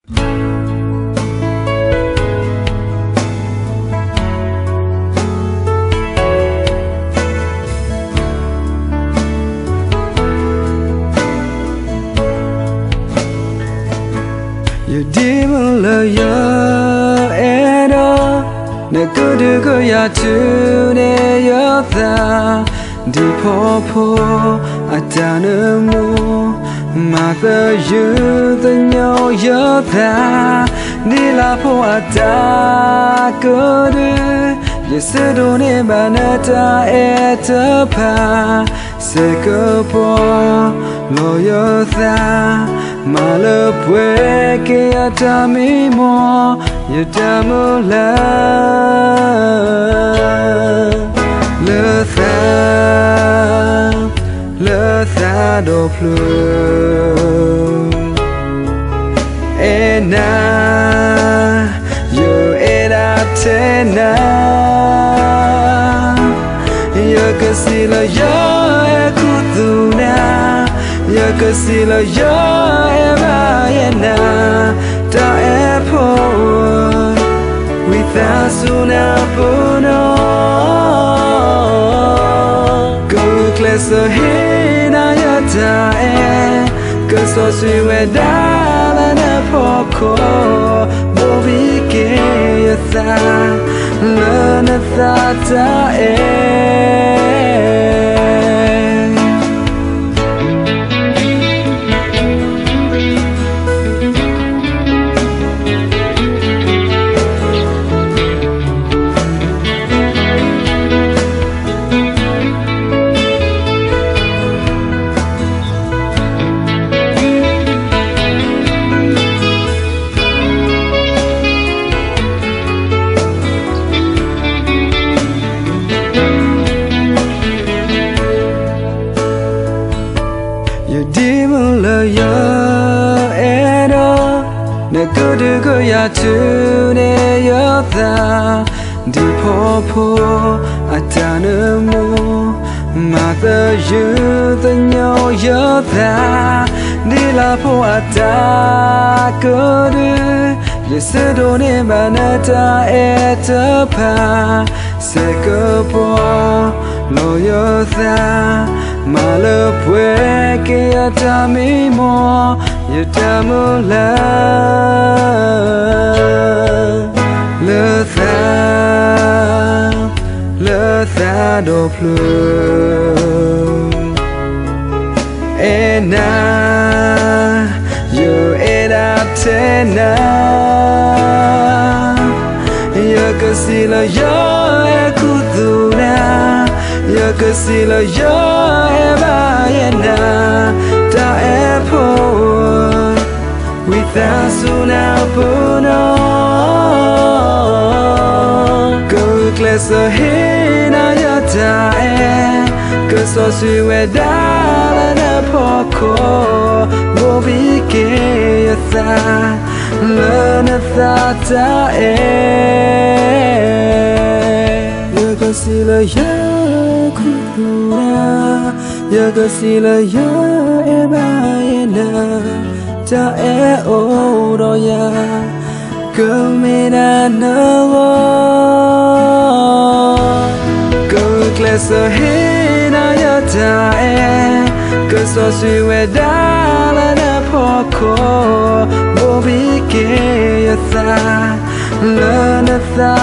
You didn't love you at all. Ne good go ya to ne ya da. Di popo atana mo. Mother you the no ya da. Di la po ata good. Yes do ne banata etapa. Sekapo lo ya da. Malapwe ke atami mo yadamula letha do plu ena yo era tena yo kasila yo ekutuna yo kasila yo ena ta airport without suna puno go class hina yata cause so sweet we dala na poko bobi ke yata lana ta You didn't love you at all. Ne good go ya to ne ya da. Di popo atana mo. Mother you the no ya da. Di la po ata good. Yes do ne banata etapa. Sekapo lo ya da. Malapwe ke atami mo yadamula letha do plu ena yo era tena yo kasila yo ekutuna yo kasila yo ena ta airport without suna puno go class hina yata cause so sweet we dala na poko bobi ke yata lana ta yo kasila yo ya kasila ya ena ta oro ya kumina no go class hina ya ta cause so sweet we dala na poko bobi ke yata lana ta